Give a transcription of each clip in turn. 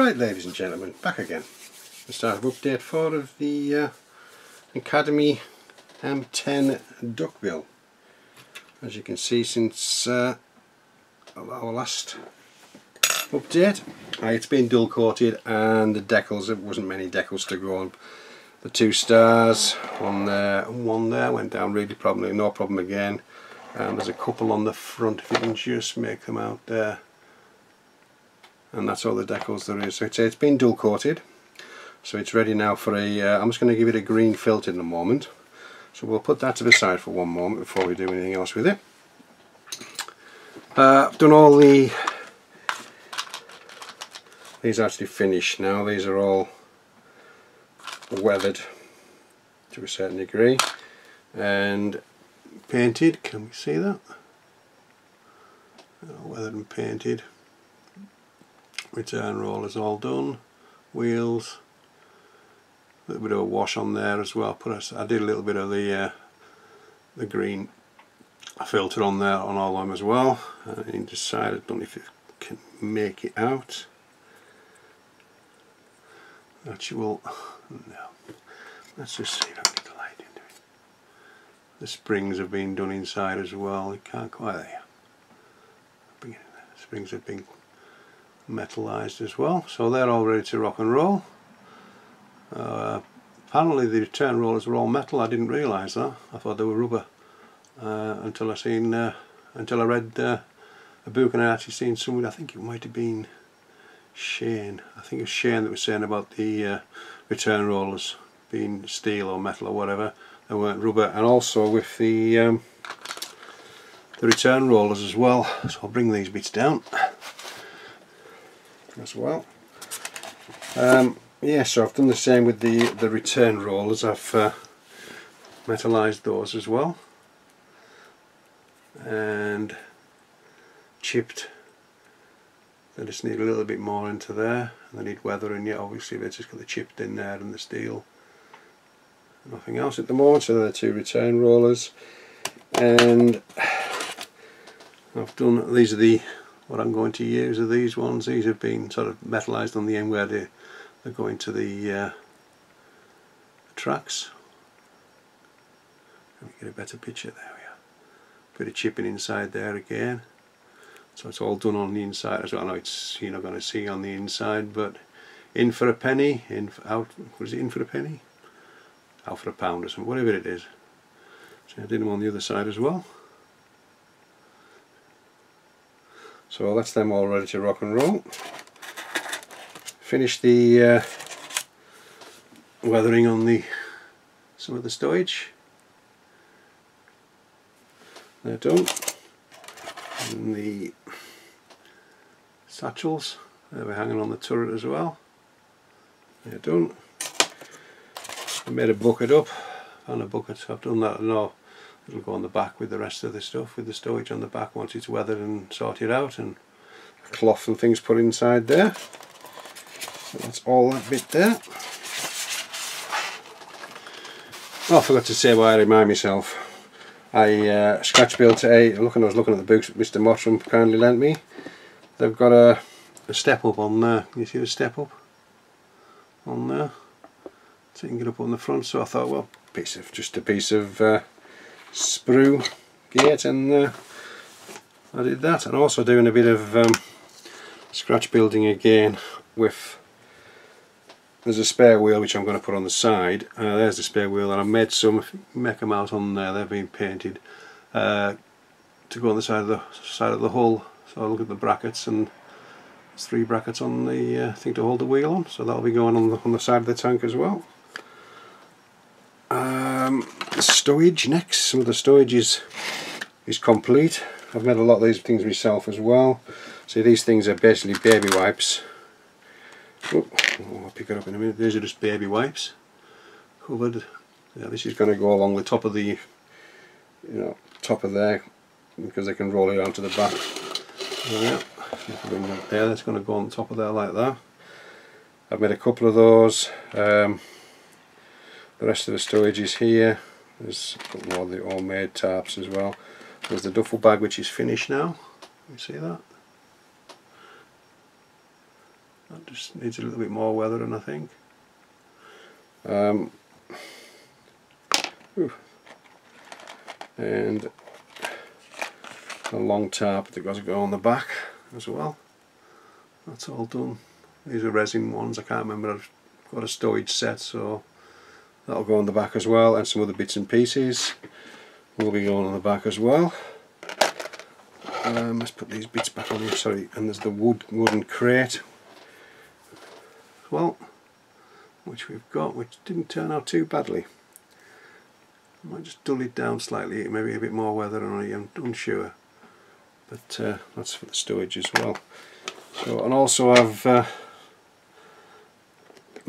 Right, ladies and gentlemen, back again. The start of update 4 of the Academy M10 Duckbill. As you can see, since our last update, it's been dual coated, and the decals, there wasn't many decals to go on. The 2 stars, one there and one there, went down really probably no problem again. And there's a couple on the front, if you can just make them out there. And that's all the decals there is. So it's been dual coated, so it's ready now for a I'm just going to give it a green filter in a moment, so we'll put that to the side for one moment before we do anything else with it. I've done all these are actually finished now. These are all weathered to a certain degree and painted. Can we see that? Weathered and painted. Return rollers all done, wheels, a little bit of a wash on there as well. I did a little bit of the green filter on there on all of them as well. And decided, I don't know if you can make it out. Actual, no. Let's just see if I can get the light into it. The springs have been done inside as well. You can't quite there. The springs have been metalized as well, so they're all ready to rock and roll. Apparently the return rollers were all metal. I didn't realise that. I thought they were rubber until I read a book, and I actually seen somebody, I think it might have been Shane, I think it was Shane that was saying about the return rollers being steel or metal or whatever. They weren't rubber. And also with the return rollers as well, so I'll bring these bits down as well. Yeah, so I've done the same with the return rollers. I've metalized those as well and chipped. They just need a little bit more into there, and they need weathering yet. Obviously they've just got the chipped in there and the steel. Nothing else at the moment. So they're the 2 return rollers, and I've done, these are what I'm going to use are these ones. These have been sort of metalized on the end where they're going to the tracks. Let me get a better picture. There we are. Bit of chipping inside there again. So it's all done on the inside as well. I know you're not going to see on the inside, but in for a penny, out. What is it? In for a penny, out for a pound or something, whatever it is. So I did them on the other side as well. So that's them all ready to rock and roll. Finished the weathering on some of the stowage. They're done. And the satchels, they were hanging on the turret as well. They're done. I made a bucket up. Found a bucket. I've done that. No. It'll go on the back with the rest of the stuff, with the stowage on the back once it's weathered and sorted out, and cloth and things put inside there. So that's all that bit there. Oh, I forgot to say why I remind myself. I scratch built I was looking at the books that Mr. Mottram kindly lent me. They've got a step up on there. Can you see the step up on there? So you can get up on the front. So I thought, well, just a piece of sprue gate, and I did that. And also doing a bit of scratch building again with, there's a spare wheel which I'm going to put on the side. There's the spare wheel, and I made some, if you make them out on there, they've been painted to go on the side of the hull. So I look at the brackets, and there's 3 brackets on the thing to hold the wheel on, so that'll be going on the side of the tank as well. The stowage next. Some of the stowage is complete. I've made a lot of these things myself as well. See, these things are basically baby wipes. Oh, I'll pick it up in a minute. These are just baby wipes covered. Yeah, this is going to go along the top of the, top of there, because they can roll it onto the back. Yeah, bring that there. That's going to go on top of there like that. I've made a couple of those. The rest of the storage is here. There's a couple more of the homemade tarps as well. There's the duffel bag which is finished now. You see that? That just needs a little bit more weathering, I think. And a long tab that got to go on the back as well. That's all done. These are resin ones, I can't remember, I've got a stowage set, so that'll go on the back as well, and some other bits and pieces will be going on the back as well. Let's put these bits back on here, sorry, and there's the wooden crate as well, which we've got, which didn't turn out too badly. I might just dull it down slightly, maybe a bit more weather on it, I'm unsure. But that's for the stowage as well. So, and also I've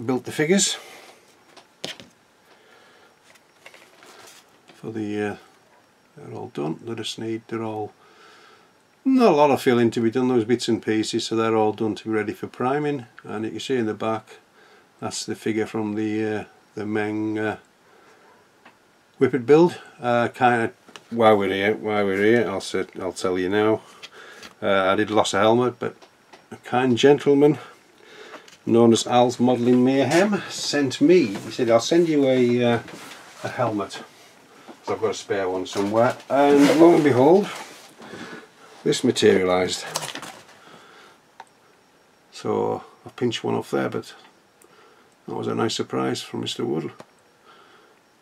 built the figures for the, they're all done, they're all, not a lot of filling to be done, those bits and pieces, so they're all done to be ready for priming. And you can see in the back, that's the figure from the Meng Whippet build. Kind of while we're here, I'll tell you now. I did lost a helmet, but a kind gentleman known as Al's Modelling Mayhem sent me. He said, "I'll send you a helmet." So I've got a spare one somewhere, and lo and behold, this materialised. So I pinched one off there, but that was a nice surprise from Mr.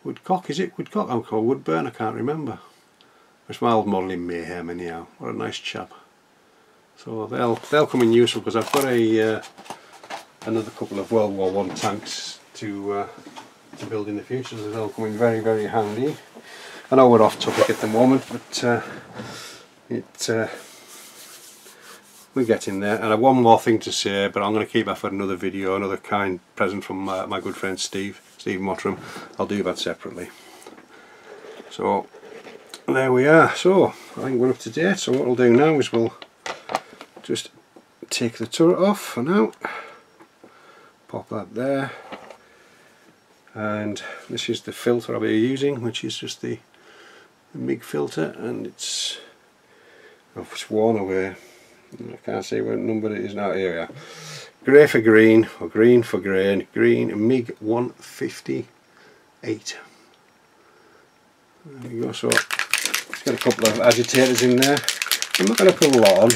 Woodcock, is it? Woodcock? I'm called Woodburn, I can't remember. It's my old Modelling Mayhem anyhow. What a nice chap. So they'll come in useful, because I've got another couple of World War I tanks to build in the future, so they'll come in very, very handy. I know we're off topic at the moment, but we're getting there. And I have one more thing to say, but I'm going to keep that for another video, another kind present from my good friend Steve Mottram. I'll do that separately. So there we are. So I think we're up to date. So what we'll do now is we'll just take the turret off for now. Pop that there. And this is the filter I'll be using, which is just the MIG filter, and it's worn away. I can't see what number it is now. Here we are. Grey for green, or green for grey, green MIG 158. There we go. So it's got a couple of agitators in there. I'm not going to put a lot on.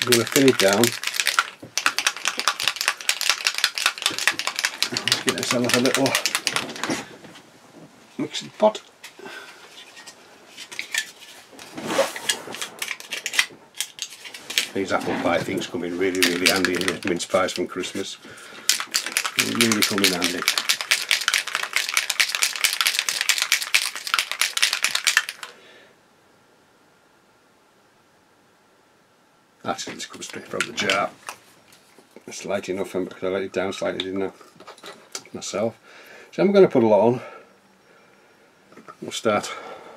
I'm going to thin it down. Let's get ourselves a little mixing pot. These apple pie things come in really, really handy in the mince pies from Christmas. They really come in handy. Actually, this comes straight from the jar. It's light enough because I let it down slightly, didn't I? Myself. So I'm going to put a lot on. We'll start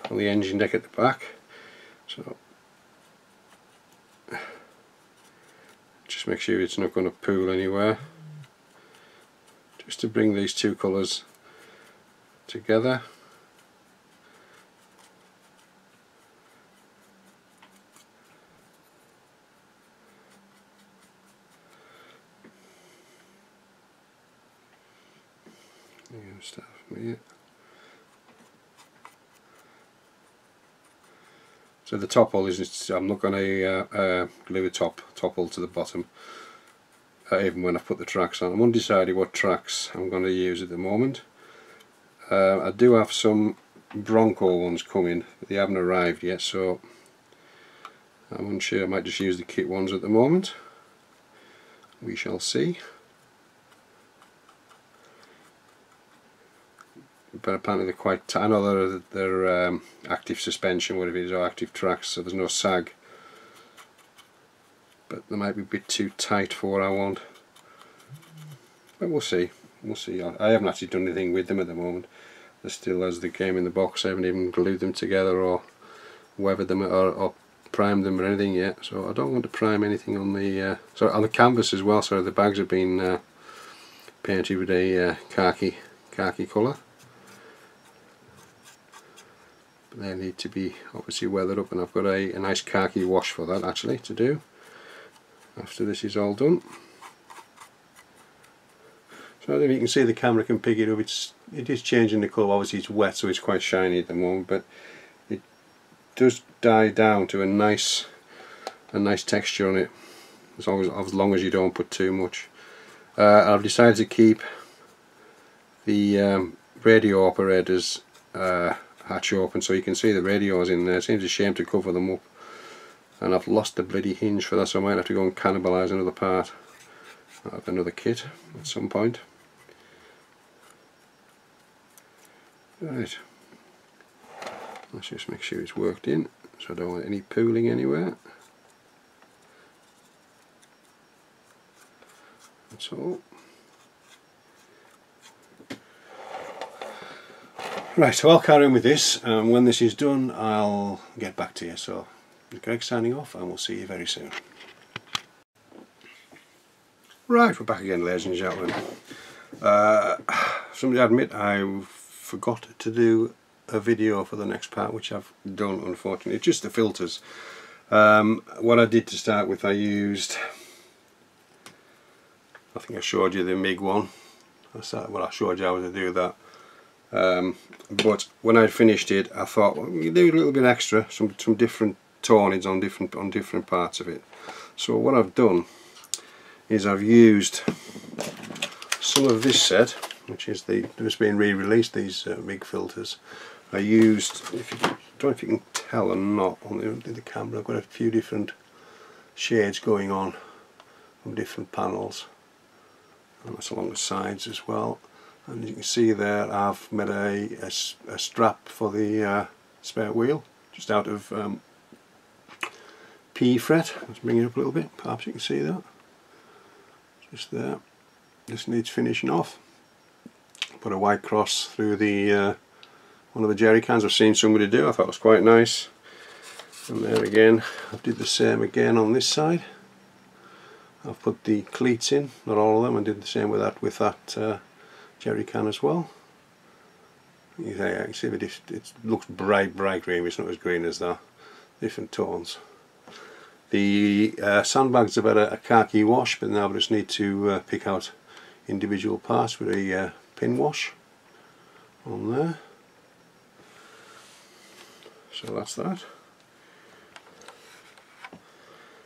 on the engine deck at the back. So just make sure it's not going to pool anywhere. Just to bring these two colours together. Start from here. So the top hull is, I'm not going to glue the top hull to the bottom, even when I put the tracks on. I'm undecided what tracks I'm going to use at the moment. I do have some Bronco ones coming, but they haven't arrived yet, so I'm unsure. I might just use the kit ones at the moment. We shall see. But apparently they're quite tight. I know they're active suspension, whatever it is, or active tracks, so there's no sag. But they might be a bit too tight for what I want. But we'll see. We'll see. I haven't actually done anything with them at the moment. They're still as they came in the box. I haven't even glued them together or weathered them or primed them or anything yet. So I don't want to prime anything on the on the canvas as well. So the bags have been painted with a khaki colour. But they need to be obviously weathered up, and I've got a nice khaki wash for that actually to do after this is all done. So I don't know if you can see the camera can pick it up. It is changing the colour. Obviously it's wet, so it's quite shiny at the moment, but it does die down to a nice texture on it, as long as you don't put too much. I've decided to keep the radio operators hatch open so you can see the radios in there. It seems a shame to cover them up, and I've lost the bloody hinge for that, so I might have to go and cannibalise another part of another kit at some point. Right, let's just make sure it's worked in, so I don't want any pooling anywhere. That's all. Right, so I'll carry on with this, and when this is done I'll get back to you. So Greg signing off, and we'll see you very soon. Right, we're back again, ladies and gentlemen. Somebody admit I forgot to do a video for the next part, which I've done unfortunately. It's just the filters. What I did to start with, I used, I think I showed you the MIG one. I showed you how to do that. But when I finished it, I thought, well, you do a little bit extra, some different tonage on different parts of it. So what I've done is I've used some of this set, which is just being re-released, these MIG filters. I used, don't know if you can tell or not on the camera, I've got a few different shades going on from different panels, and that's along the sides as well. And you can see there I've made a strap for the spare wheel, just out of PE fret. Let's bring it up a little bit, perhaps you can see that. Just there. This needs finishing off. Put a white cross through the one of the jerry cans. I've seen somebody do, I thought it was quite nice. And there again, I did the same again on this side. I've put the cleats in, not all of them, and did the same with that jerry can as well. You can see that it looks bright green, it's not as green as that. Different tones. The sandbags have had a khaki wash, but now we just need to pick out individual parts with a pin wash on there. So that's that.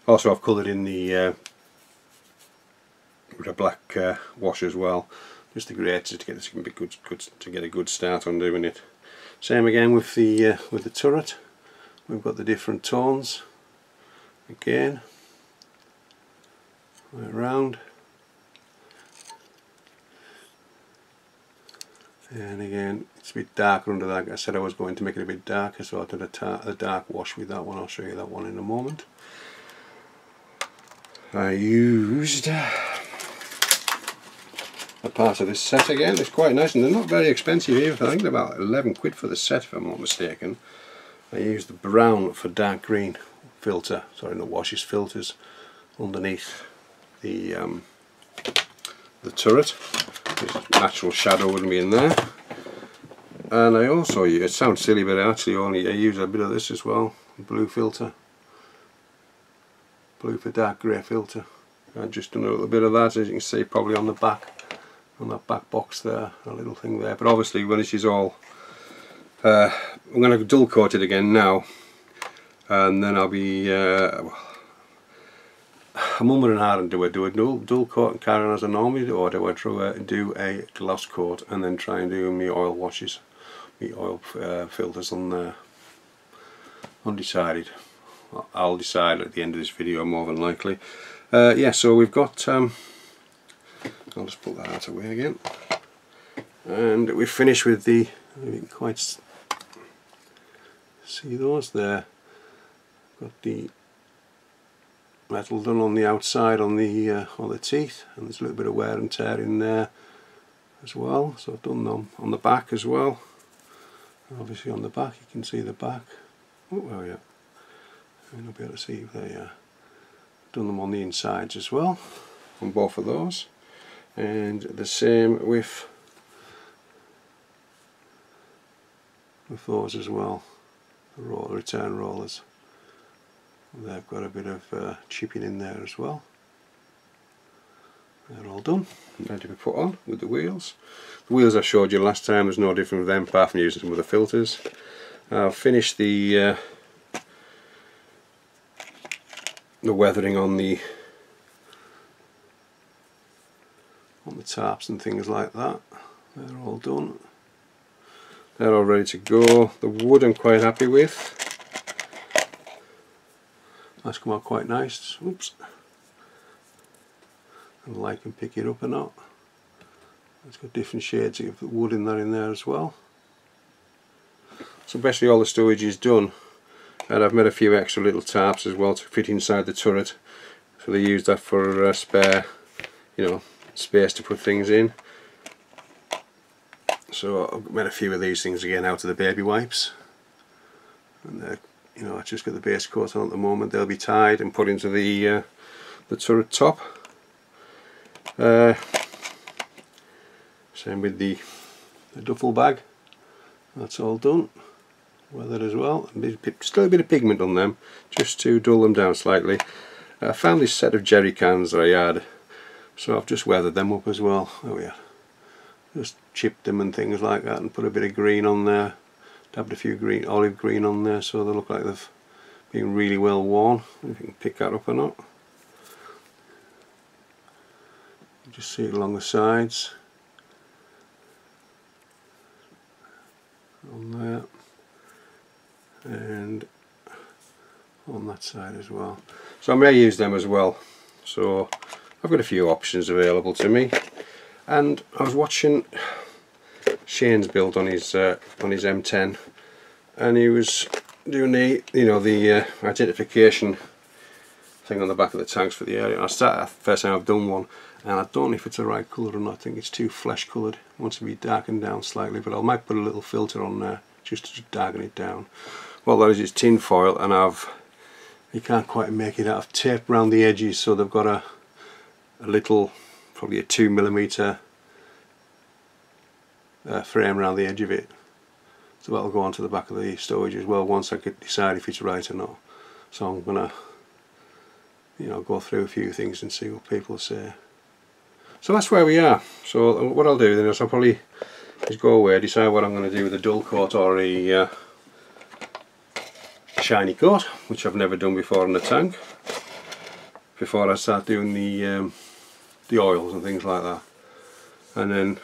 Also, I've coloured in the with a black wash as well, just the grates to get this to get a good start on doing it. Same again with the turret. We've got the different tones. Again, right around, and again it's a bit darker under that. I said I was going to make it a bit darker, so I did a dark wash with that one. I'll show you that one in a moment. I used a part of this set again. It's quite nice, and they're not very expensive either. I think they're about 11 quid for the set, if I'm not mistaken. I used the brown for dark green filter, sorry, not washes, filters underneath the turret. There's natural shadow wouldn't be in there. And I also, it sounds silly, but I use a bit of this as well, blue filter, blue for dark grey filter. I've just done a little bit of that, as you can see, probably on the back, on that back box there, a little thing there. But obviously when this is all, I'm going to dull coat it again now. And then I'll be I'm umming and ahhing, do I do a dual coat and carry on as I normally do, or do I do a gloss coat and then try and do my oil washes, my oil filters on there? Undecided. I'll decide at the end of this video, more than likely. Yeah, so we've got, I'll just put that out of the way again, and we've finished with the, you can quite see those there. Got the metal done on the outside on the teeth, and there's a little bit of wear and tear in there as well. So I've done them on the back as well. And obviously on the back you can see the back. Oh yeah, you'll be able to see they done them on the insides as well, on both of those, and the same with those as well, the return rollers. They've got a bit of chipping in there as well. They're all done, ready to be put on with the wheels. The wheels I showed you last time was no different from them, apart from using some of the filters. I've finished the weathering on the tarps and things like that. They're all done. They're all ready to go. The wood I'm quite happy with. That's come out quite nice. Oops. I don't know if I can pick it up or not. It's got different shades of wood in there as well. So basically all the storage is done, and I've made a few extra little tarps as well to fit inside the turret. So they use that for spare, you know, space to put things in. So I've made a few of these things again out of the baby wipes, and they're, you know, I just got the base coat on at the moment. They'll be tied and put into the turret top. Same with the duffel bag. That's all done. Weathered as well. Still a bit of pigment on them, just to dull them down slightly. I found this set of jerry cans that I had, so I've just weathered them up as well. Oh yeah. Just chipped them and things like that, and put a bit of green on there. Dabbed a few olive green on there, so they look like they've been really well worn. If you can pick that up or not. You just see it along the sides. On there. And on that side as well. So I may use them as well. So I've got a few options available to me. And I was watching Shane's build on his M10, and he was doing the identification thing on the back of the tanks for the area. I started first time I've done one, and I don't know if it's the right colour or not. I think it's too flesh coloured. It wants to be darkened down slightly, but I might put a little filter on there just to darken it down. Well, that is, it's tin foil, and you can't quite make it out. I've taped around the edges, so they've got a little, probably a 2mm frame around the edge of it. So that'll go onto the back of the storage as well once I could decide if it's right or not. So I'm gonna, you know, go through a few things and see what people say. So that's where we are. So what I'll do then is I'll probably just go away, decide what I'm going to do with a dull coat or a shiny coat, which I've never done before on the tank, before I start doing the oils and things like that. And then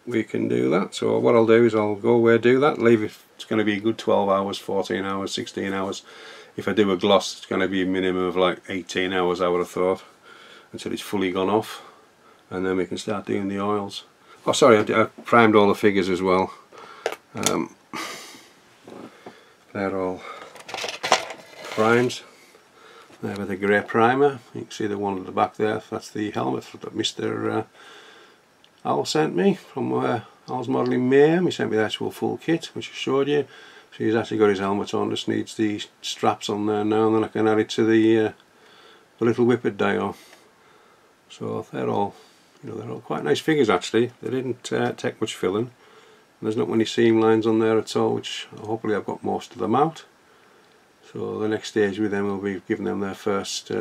we can do that. So what I'll do is I'll go away, do that, leave it. It's going to be a good 12 hours, 14 hours, 16 hours. If I do a gloss, it's going to be a minimum of like 18 hours, I would have thought, until it's fully gone off, and then we can start doing the oils. Oh sorry, I primed all the figures as well. They're all primed. There with the grey primer. You can see the one at the back there. That's the helmet that Mr. Al sent me from Al's Modelling Mayhem. He sent me the actual full kit, which I showed you. So he's actually got his helmet on. Just needs the straps on there now, and then I can add it to the little whippet dial. So they're all, you know, they're all quite nice figures actually. They didn't take much filling. There's not many seam lines on there at all, which hopefully I've got most of them out. So the next stage with them will be giving them their first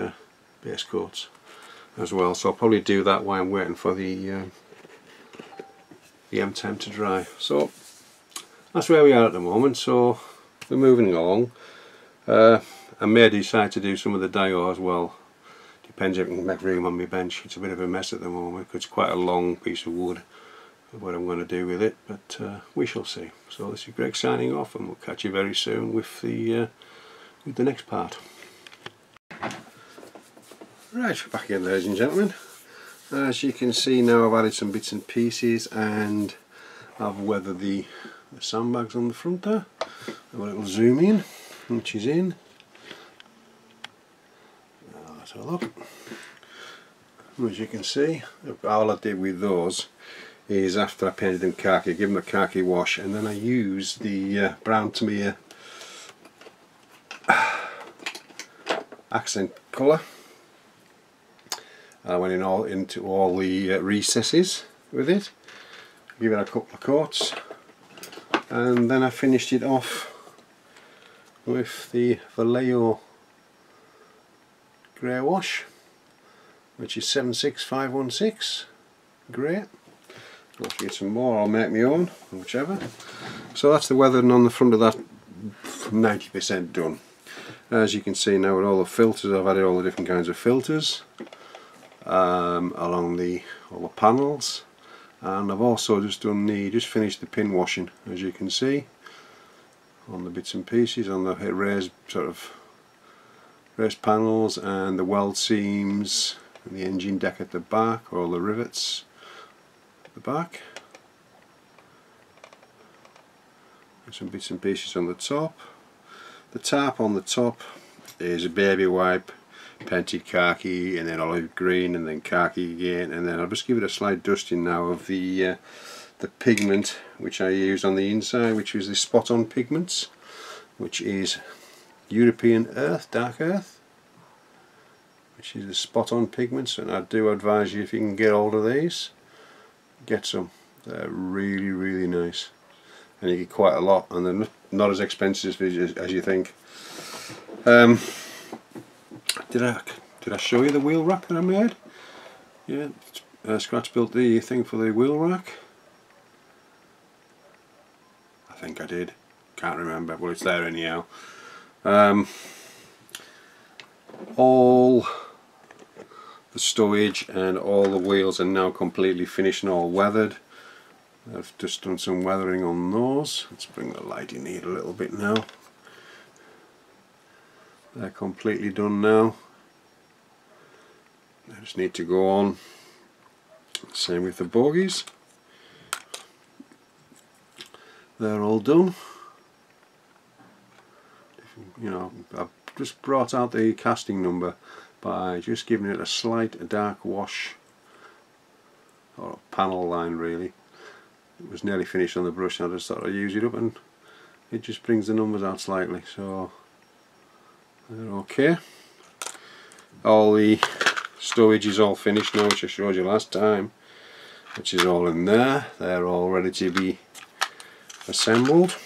base coats as well. So I'll probably do that while I'm waiting for the M10 to dry. So that's where we are at the moment. So we're moving along. I may decide to do some of the Dio as well. Depends if I can make room on my bench. It's a bit of a mess at the moment because it's quite a long piece of wood. What I'm going to do with it, but we shall see. So this is Greg signing off, and we'll catch you very soon with the next part. Right, we're back again, ladies and gentlemen. As you can see now, I've added some bits and pieces, and I've weathered the sandbags on the front there. Have a little zoom in, which is in. Let's have a look. As you can see, all I did with those is after I painted them khaki, give them a khaki wash, and then I used the brown Tamiya accent colour. I went into all the recesses with it, give it a couple of coats, and then I finished it off with the Vallejo grey wash. which is 76516. Great. I'll have to get some more, I'll make my own, whichever. So that's the weathering on the front of that, 90% done. As you can see now with all the filters, I've added all the different kinds of filters along all the panels, and I've also just finished the pin washing, as you can see, on the bits and pieces, on the raised panels and the weld seams and the engine deck at the back, all the rivets at the back. And some bits and pieces on the top. The tarp on the top is a baby wipe, painted khaki, and then olive green, and then khaki again, and then I'll just give it a slight dusting now of the pigment which I use on the inside, which is the spot on pigments, which is European Earth, Dark Earth, which is the spot on pigments, and I do advise you, if you can get hold of these, get some. They're really, really nice, and you get quite a lot, and they're not as expensive as you think. Did I show you the wheel rack that I made? Yeah, Scratch built the thing for the wheel rack. I think I did. Can't remember, but it's there anyhow. All the stowage and all the wheels are now completely finished and all weathered. I've just done some weathering on those. Let's bring the light in here a little bit now. They're completely done now. I just need to go on. Same with the bogies. They're all done. You know, I've just brought out the casting number by just giving it a slight dark wash, or a panel line really. It was nearly finished on the brush, and I just thought I'd use it up, and it just brings the numbers out slightly, so they're okay. All the stowage is all finished now, which I showed you last time, which is all in there. They're all ready to be assembled,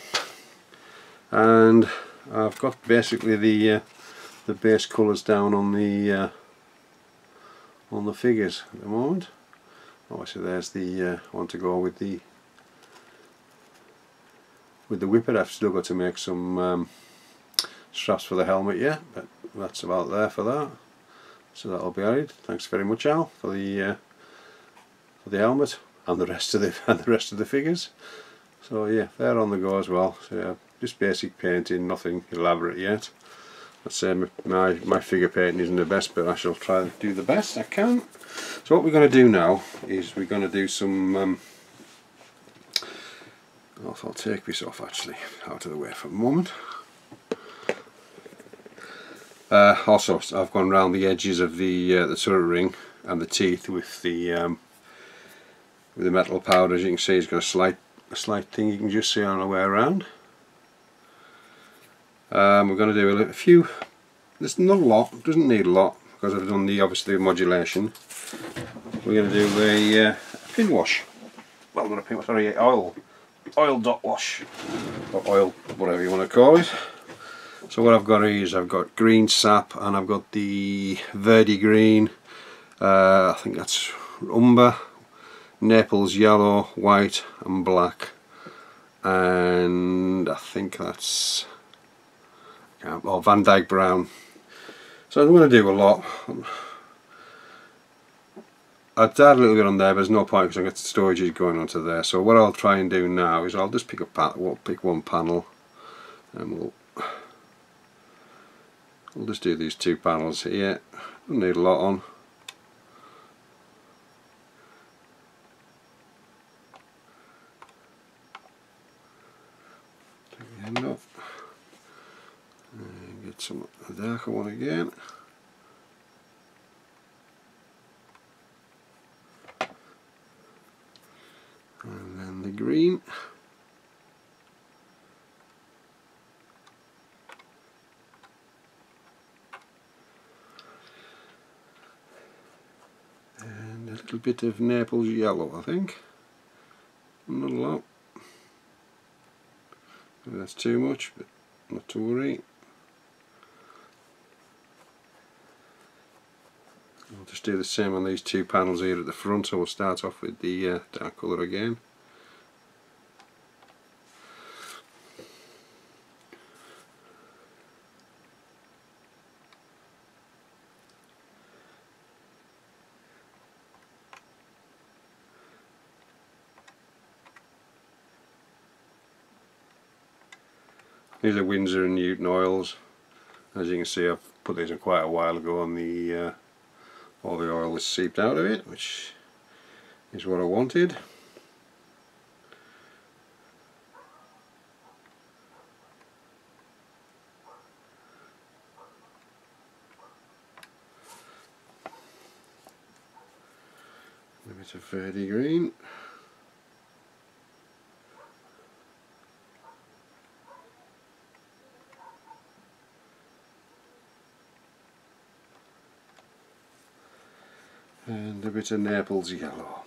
and I've got basically the base colours down on the figures at the moment. Obviously there's the one to go with the whippet. I've still got to make some straps for the helmet yet, but that's about there for that. So that'll be alright. Thanks very much, Al, for the helmet and the rest of the figures. So yeah, they're on the go as well. So yeah, just basic painting, nothing elaborate yet. I'd say my figure painting isn't the best, but I shall try to do the best I can. So what we're going to do now is we're going to do some I'll take this off actually, out of the way for a moment. Also, I've gone round the edges of the turret ring and the teeth with the metal powder. As you can see, it's got a slight thing you can just see on the way around. We're going to do a few. There's not a lot. Doesn't need a lot because I've done obviously modulation. We're going to do a pin wash. Well, not a pin wash. Sorry, oil dot wash, or oil, whatever you want to call it. So what I've got is I've got green sap, and I've got the Verdi green. I think that's umber, Naples yellow, white, and black, and I think that's Van Dyke brown. So I'm going to do a lot. I'd add a little bit on there, but there's no point because I've got the storages going onto there. So what I'll try and do now is I'll just pick one panel, and we'll just do these two panels here. Don't need a lot on. Take the end off and get some of the darker one again. And then the green. And a little bit of Naples yellow, I think. Not a lot. Maybe that's too much, but not to worry. just do the same on these two panels here at the front, so we'll start off with the dark colour again. These are Windsor and Newton oils. As you can see, I've put these in quite a while ago, and all the oil was seeped out of it, which is what I wanted. A bit of Verde green. And a bit of Naples yellow.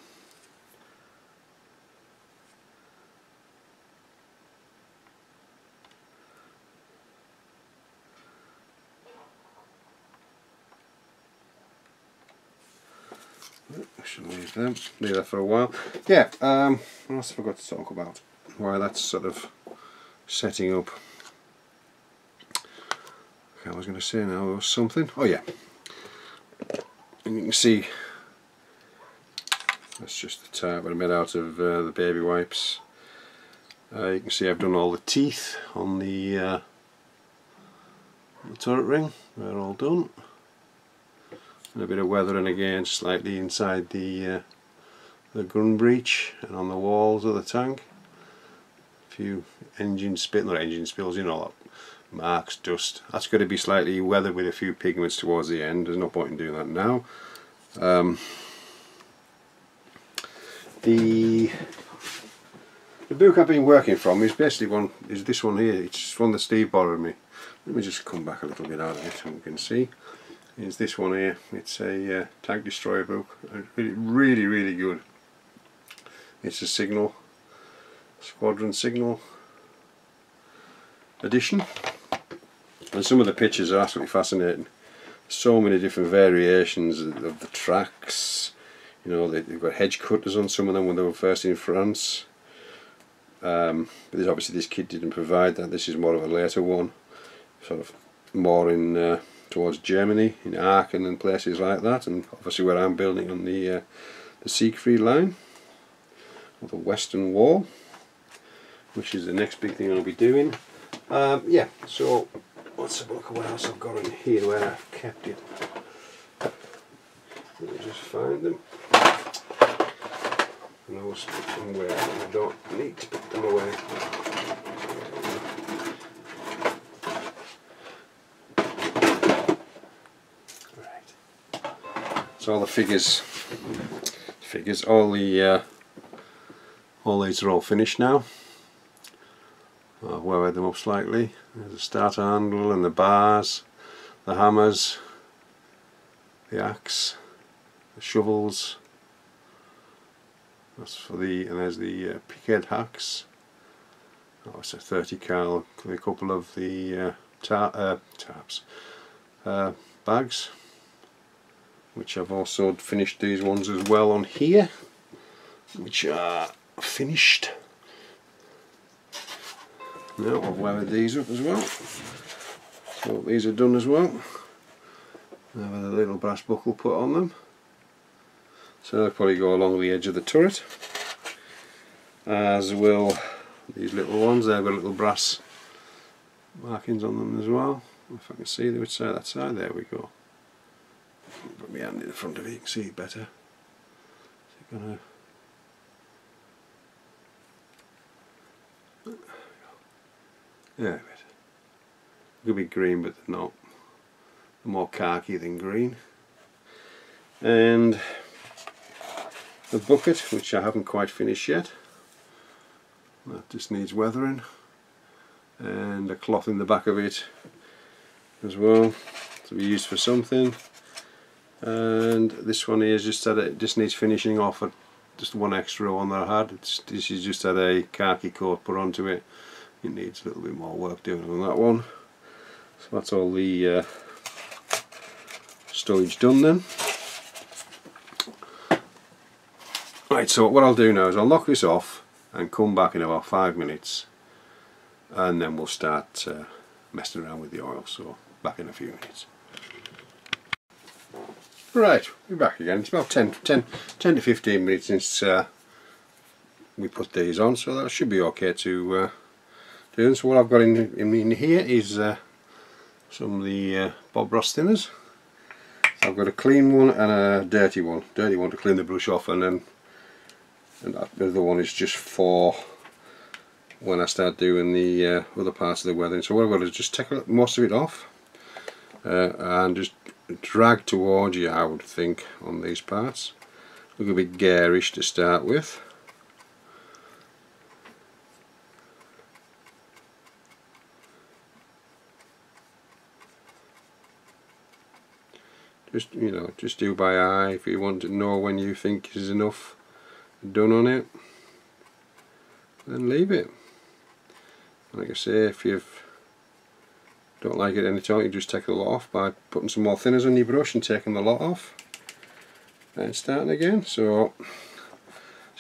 I should leave that for a while. Yeah, what else have I got to talk about? While that's sort of setting up. Okay, I was going to say now there was something. Oh yeah, and you can see that's just the tarp that I made out of the baby wipes. You can see I've done all the teeth on the turret ring. They're all done. And a bit of weathering again, slightly inside the gun breech and on the walls of the tank. A few engine spills, you know, marks, dust. That's got to be slightly weathered with a few pigments towards the end. There's no point in doing that now. The book I've been working from is basically this one here. It's one that Steve borrowed me. Let me just come back a little bit out of it so you can see. Is this one here. It's a tank destroyer book. Really, really good. It's a signal, squadron signal edition, and some of the pictures are absolutely fascinating. So many different variations of the tracks. You know, they've got hedge cutters on some of them when they were first in France. But there's obviously this kit didn't provide that. This is more of a later one, sort of more in towards Germany, in Aachen and places like that, and obviously where I'm building on the Siegfried line, or the Western Wall, which is the next big thing I'll be doing. Yeah, so let's have a look at what else I've got in here where I've kept it. Let me just find them. And I was put somewhere and I don't need to put them away. So all the figures, all these are all finished now. I've weathered them up slightly. There's the starter handle and the bars, the hammers, the axe, the shovels. That's for the, and there's the pickhead hacks. Oh, it's a 30 cal. A couple of the bags, which I've also finished these ones as well on here, which are finished. Now I've weathered these up as well. So these are done as well. Now with a little brass buckle put on them. So they'll probably go along the edge of the turret. As will these little ones. They've got little brass markings on them as well. If I can see which side that side, there we go. Put my hand in the front of it, you can see it better. So you're gonna there it is. It could be green, but they're not. They're more khaki than green. And the bucket, which I haven't quite finished yet. That just needs weathering. And a cloth in the back of it as well to be used for something. And this one here is just that it just needs finishing off. Just one extra one that I had. This is just had a khaki coat put onto it. It needs a little bit more work doing on that one. So that's all the stowage done then. Right, so what I'll do now is I'll knock this off and come back in about 5 minutes, and then we'll start messing around with the oil. So back in a few minutes. Right, we're back again. It's about 10 to 15 minutes since we put these on, so that should be okay to do. So what I've got in here is some of the Bob Ross thinners. So I've got a clean one and a dirty one. Dirty one to clean the brush off, and then the other one is just for when I start doing the other parts of the weathering. So what I've got is just take most of it off and just drag towards you, I would think, on these parts. Look a bit garish to start with. Just, you know, just do by eye. If you want to know when you think is enough done on it, then leave it. Like I say, if you don't like it any time, you just take the lot off by putting some more thinners on your brush and taking the lot off and starting again. So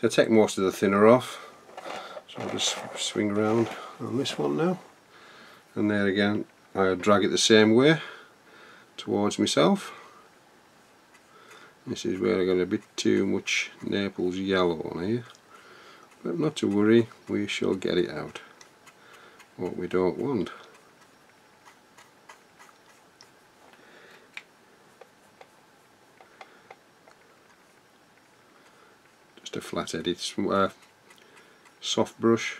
I take most of the thinner off, so I'll just swing around on this one now, and there again I'll drag it the same way towards myself. This is where I got a bit too much Naples yellow on here, but not to worry, we shall get it out. What we don't want. Just a flat edit, soft brush.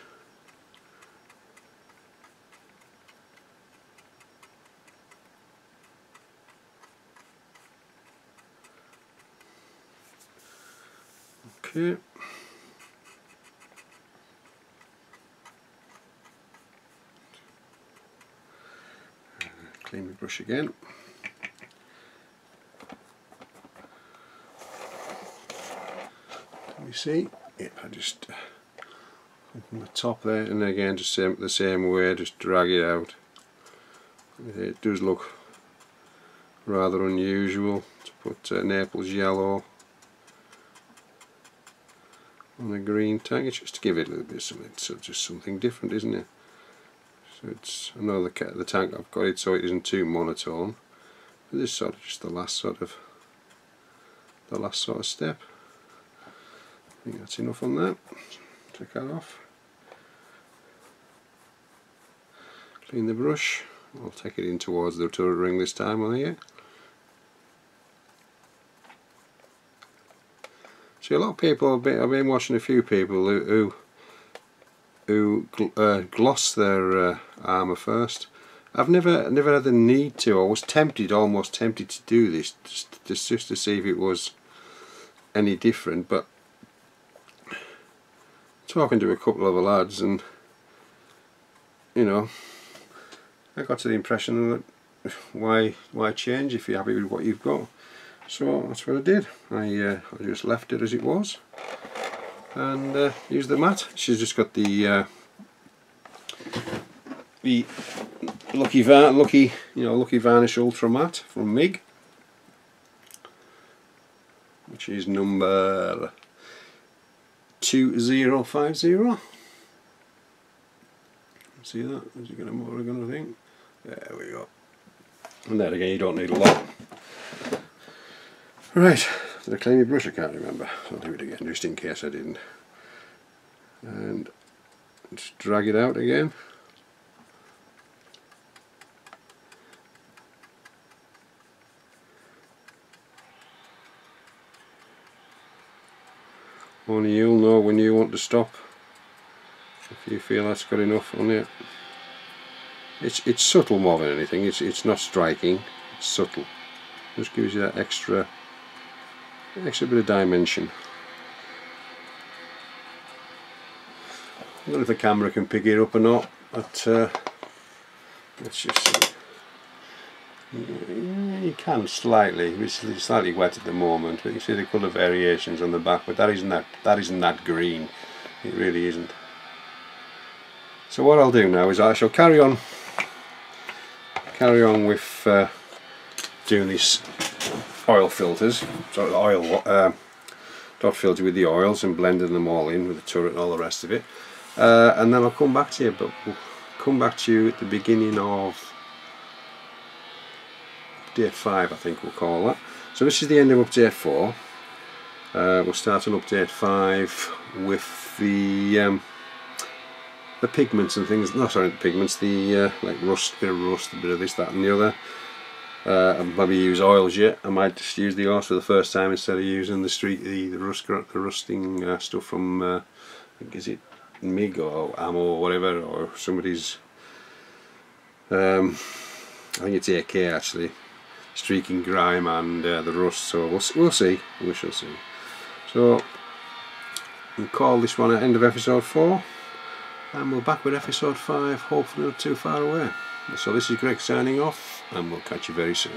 Okay. Clean my brush again. Can you see? Yep, I just open the top there, and again just the same way, just drag it out. It does look rather unusual to put Naples yellow on a green tank. It's just to give it a little bit of something, so just something different, isn't it? So it's, I know the tank I've got it so it isn't too monotone. But this is sort of just the last sort of step. I think that's enough on that. Take that off. Clean the brush. I'll take it in towards the turret ring this time on here. See, a lot of people, I've been watching a few people who gloss their armour first. I've never had the need to. I was almost tempted to do this, just to see if it was any different. But talking to a couple of the lads, and you know, I got to the impression that why change if you're happy with what you've got. So that's what I did. I just left it as it was, and used the mat. She's just got the Lucky Varnish Ultra Matte from MIG, which is number 2050. See that? Is it going to more? I think. There we go. And there again, you don't need a lot. Right, did I clean my brush? I can't remember. I'll do it again just in case I didn't. And just drag it out again. Only you'll know when you want to stop, if you feel that's good enough on it. It's subtle more than anything. It's not striking. It's subtle. Just gives you that extra bit of dimension. I don't know if the camera can pick it up or not, but let's just see. You can slightly. It's slightly wet at the moment, but you see the colour variations on the back. But that isn't that green. It really isn't. So what I'll do now is I shall carry on with doing these oil filters, sort of oil dot filter with the oils and blending them all in with the turret and all the rest of it. And then I'll come back to you, but we'll come back to you at the beginning of update 5, I think we'll call that. So this is the end of update 4. We'll start on update 5 with the pigments and things. No, sorry, the pigments. The like rust, bit of rust, a bit of this, that, and the other. I'll maybe use oils yet. I might just use the oils for the first time instead of using the rusting stuff from. I think, is it MIG or Ammo or whatever, or somebody's. I think it's AK actually. Streaking grime and the rust. So we'll see. We shall see. So we'll call this one at end of episode 4, and we're back with episode 5, hopefully not too far away. So this is Greg signing off, and we'll catch you very soon.